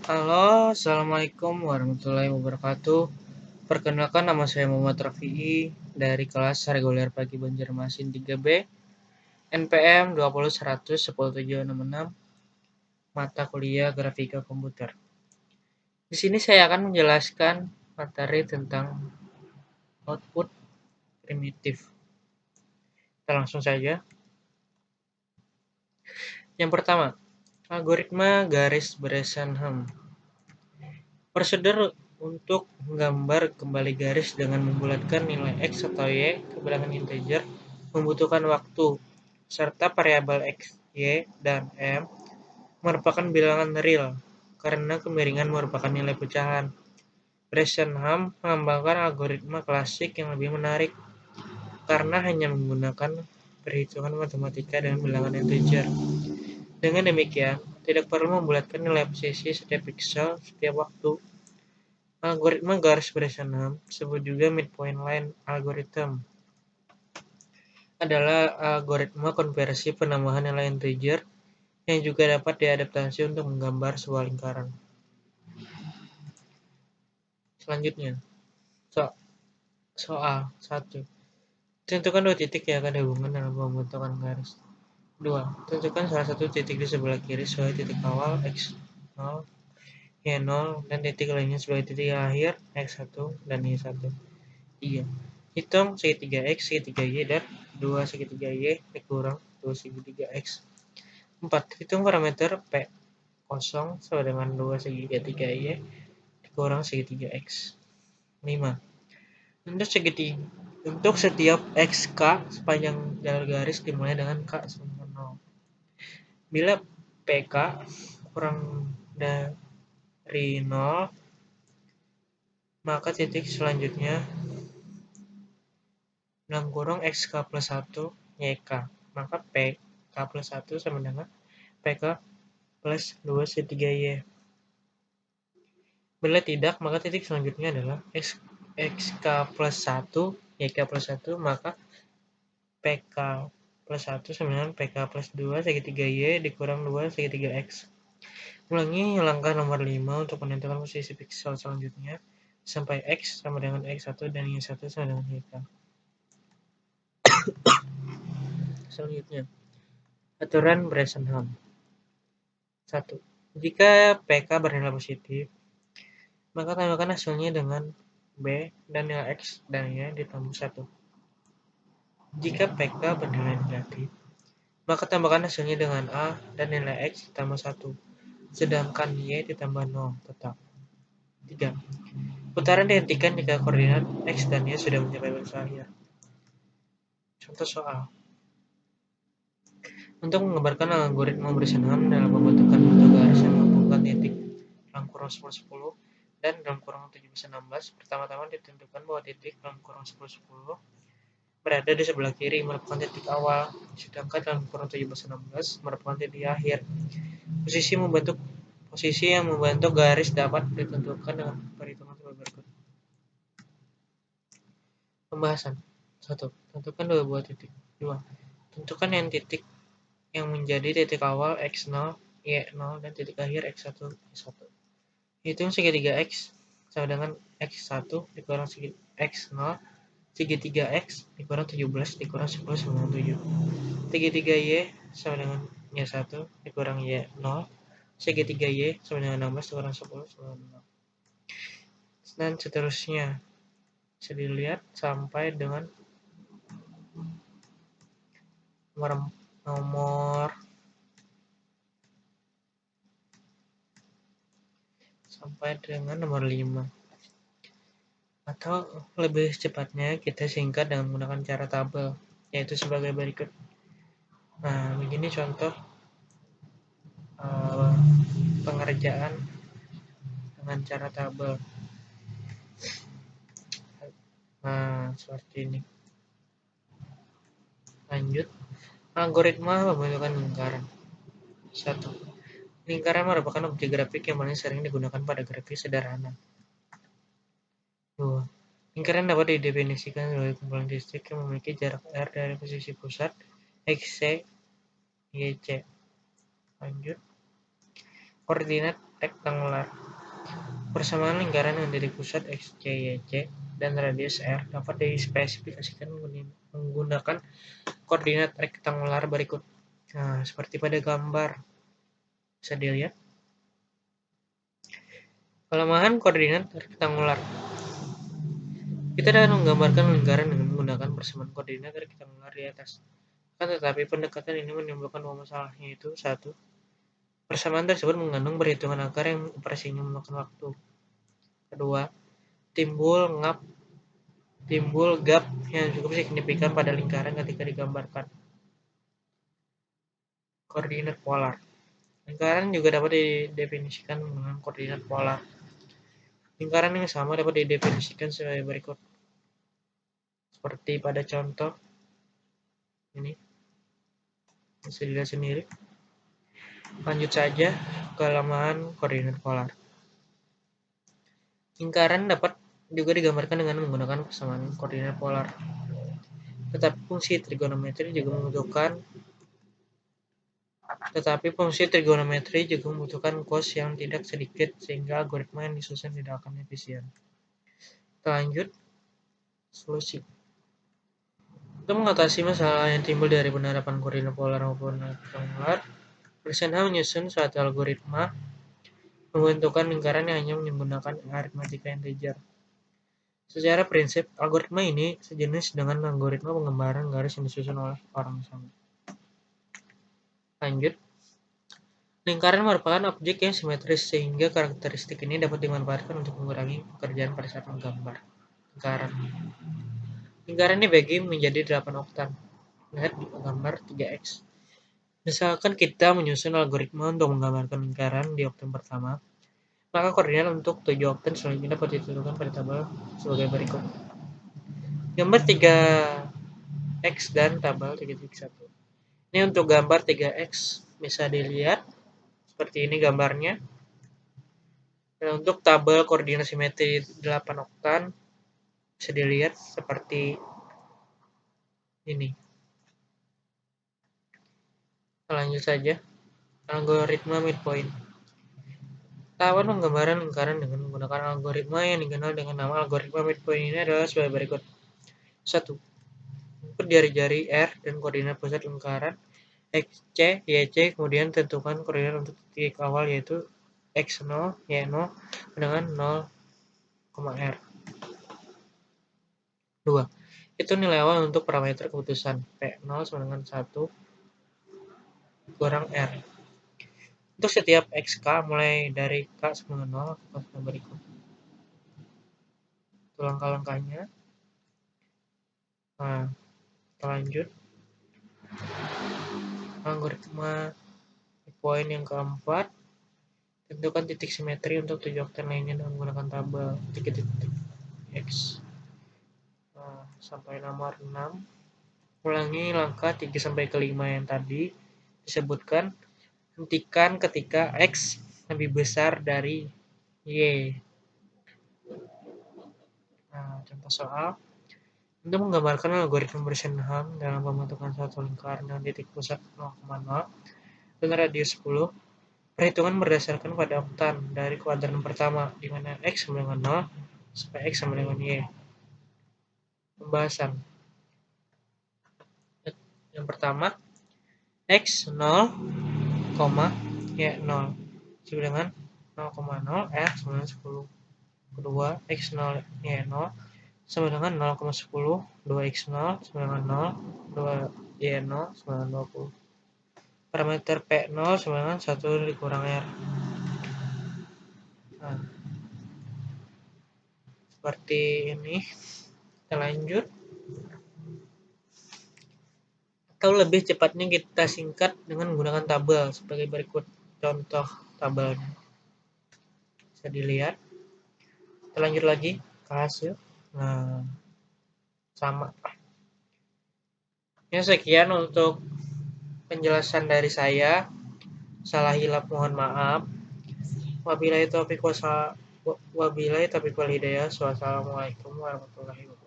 Halo, Assalamualaikum warahmatullahi wabarakatuh. Perkenalkan, nama saya Muhammad Rafi'i dari kelas reguler pagi Banjarmasin 3B, NPM 20100 10766, mata kuliah Grafika Komputer. Di sini saya akan menjelaskan materi tentang output primitif. Kita langsung saja. Yang pertama, algoritma garis beresan Ham. Prosedur untuk menggambar kembali garis dengan membulatkan nilai X atau Y ke bilangan integer membutuhkan waktu, serta variabel X, Y, dan M merupakan bilangan real karena kemiringan merupakan nilai pecahan. Bresenham mengembangkan algoritma klasik yang lebih menarik karena hanya menggunakan perhitungan matematika dengan bilangan integer. Dengan demikian, tidak perlu membulatkan nilai posisi setiap pixel setiap waktu. Algoritma garis beresan disebut juga midpoint line algorithm, adalah algoritma konversi penambahan nilai integer yang juga dapat diadaptasi untuk menggambar sebuah lingkaran. Selanjutnya, soal 1. Tentukan dua titik yang akan dihubungkan dalam pembentukan garis. 2. Tentukan salah satu titik di sebelah kiri sebagai titik awal x0, y0, dan titik lainnya sebagai titik akhir x1 dan y1. 3. Hitung segitiga X, segitiga Y, dan 2 segitiga Y dikurang 2 segitiga X. 4. Hitung parameter P0 sama dengan 2 segitiga Y dikurang segitiga X. 5. Untuk setiap XK sepanjang jalur garis dimulai dengan K sama 0. Bila PK kurang dari 0, maka titik selanjutnya dalam kurung XK plus 1 YK, maka PK plus 1 sama dengan PK plus 2 segitiga Y. Bila tidak, maka titik selanjutnya adalah XK plus 1 YK plus 1, maka PK plus 1 sama dengan PK plus 2 segitiga Y dikurang 2 segitiga X. Ulangi langkah nomor 5 untuk menentukan posisi pixel selanjutnya sampai X sama dengan X1 dan Y1 sama dengan YK. Selanjutnya, aturan Bresenham. 1. Jika PK bernilai positif, maka tambahkan hasilnya dengan B dan nilai X dan Y ditambah 1. Jika PK bernilai negatif, maka tambahkan hasilnya dengan A dan nilai X ditambah 1, sedangkan Y ditambah 0 tetap. 3. Putaran dihentikan jika koordinat X dan Y sudah mencapai batas akhir. Contoh soal. Untuk menggambarkan algoritma Bresenham dalam pembentukan bentuk garis yang menghubungkan titik dalam kurung 10-10 dan dalam kurung 17-16, pertama-tama ditentukan bahwa titik dalam kurung 10-10 berada di sebelah kiri merupakan titik awal, sedangkan dalam kurung 17-16 merupakan titik akhir. Posisi yang membentuk garis dapat ditentukan dengan perhitungan sebagai berikut. Pembahasan. 1. Tentukan dua buah titik. 2. Tentukan yang titik yang menjadi titik awal x0, y0, dan titik akhir x1, y1. Hitung segitiga x sama dengan x1 dikurang x0, segitiga x dikurang 17 dikurang 10 sama dengan 7. Segitiga y sama dengan y1 dikurang y0, segitiga y sama dengan 16 dikurang 10 sama dengan 0. Dan seterusnya. Bisa dilihat sampai dengan nomor sampai dengan nomor 5. Atau lebih cepatnya kita singkat dengan menggunakan cara tabel, yaitu sebagai berikut. Nah, begini contoh pengerjaan dengan cara tabel. Nah, seperti ini. Lanjut, algoritma pembentukan lingkaran. 1. Lingkaran merupakan objek grafik yang paling sering digunakan pada grafik sederhana. 2. Lingkaran dapat didefinisikan sebagai kumpulan distrik yang memiliki jarak R dari posisi pusat XC, YC. Lanjut, koordinat rektangular. Persamaan lingkaran dengan titik pusat X, Y, Y, C dan radius R dapat dispesifikasikan menggunakan koordinat rektangular berikut. Nah, seperti pada gambar bisa dilihat. Kelemahan koordinat rektangular. Kita dapat menggambarkan lingkaran dengan menggunakan persamaan koordinat rektangular di atas. Tetapi pendekatan ini menimbulkan dua masalah, yaitu satu, persamaan tersebut mengandung perhitungan akar yang operasinya memakan waktu. Kedua, timbul gap yang cukup signifikan pada lingkaran ketika digambarkan. Koordinat polar. Lingkaran juga dapat didefinisikan menggunakan koordinat polar. Lingkaran yang sama dapat didefinisikan sebagai berikut. Seperti pada contoh ini. Bisa dilihat sendiri. Lanjut saja ke kelemahan koordinat polar. Lingkaran dapat juga digambarkan dengan menggunakan persamaan koordinat polar. Tetapi fungsi trigonometri juga membutuhkan kos yang tidak sedikit sehingga algoritma yang disusun tidak akan efisien. Kita lanjut solusi. Untuk mengatasi masalah yang timbul dari penerapan koordinat polar maupun rektangular, Bressenham menyusun suatu algoritma membentukkan lingkaran yang hanya menggunakan aritmatika integer. Secara prinsip, algoritma ini sejenis dengan algoritma penggambaran garis yang disusun oleh orang sama. Lanjut. Lingkaran merupakan objek yang simetris sehingga karakteristik ini dapat dimanfaatkan untuk mengurangi pekerjaan pada saat menggambar lingkaran. Lingkaran dibagi menjadi 8 oktan. Lihat di gambar 3x. Misalkan kita menyusun algoritma untuk menggambarkan lingkaran di oktan pertama, maka koordinat untuk 7 oktan selanjutnya dapat ditentukan pada tabel sebagai berikut. Gambar 3x dan tabel 3.1. Ini untuk gambar 3x bisa dilihat seperti ini gambarnya. Dan untuk tabel koordinat simetri 8 oktan bisa dilihat seperti ini. Lanjut saja. Algoritma midpoint. Tahapan penggambaran lingkaran dengan menggunakan algoritma yang dikenal dengan nama algoritma midpoint ini adalah sebagai berikut. 1. Input jari-jari R dan koordinat pusat lingkaran X, C, Y, C, kemudian tentukan koordinat untuk titik awal yaitu X0, Y0 dengan 0, R. 2. Itu nilai awal untuk parameter keputusan P0 sama dengan 1 kurang R. Untuk setiap XK mulai dari K sama dengan 0, lakukan berikut. Itu langkah-langkahnya. Nah, kita lanjut. Algoritma poin yang keempat. Tentukan titik simetri untuk 7 oktan lainnya dengan menggunakan tabel titik X. Nah, sampai nomor 6. Ulangi langkah 3 sampai ke 5 yang tadi disebutkan. Hentikan ketika X lebih besar dari Y. Nah, contoh soal. Untuk menggambarkan algoritma Bressenham dalam pembentukan suatu lingkaran dengan titik pusat 0,0 dan radius 10, perhitungan berdasarkan pada oktan dari kuadran pertama, di mana X sama dengan 0 sampai X sama dengan Y. Pembahasan. Yang pertama, X 0, Y 0 sama dengan 0,0 R sama dengan 10. Kedua, X 0, Y 0 sama dengan 0,10, 2x0 sama dengan 0, 2y0 sama dengan 20. Parameter P0 sama dengan 1 dikurang R. Nah, seperti ini. Kita lanjut. Atau lebih cepatnya kita singkat dengan menggunakan tabel sebagai berikut. Contoh tabelnya. Bisa dilihat. Kita lanjut lagi ke hasil. Nah, sama. Ya, sekian untuk penjelasan dari saya. Salah hilap mohon maaf. Wabillahi taufiq wal hidayah. Wassalamualaikum warahmatullahi wabarakatuh.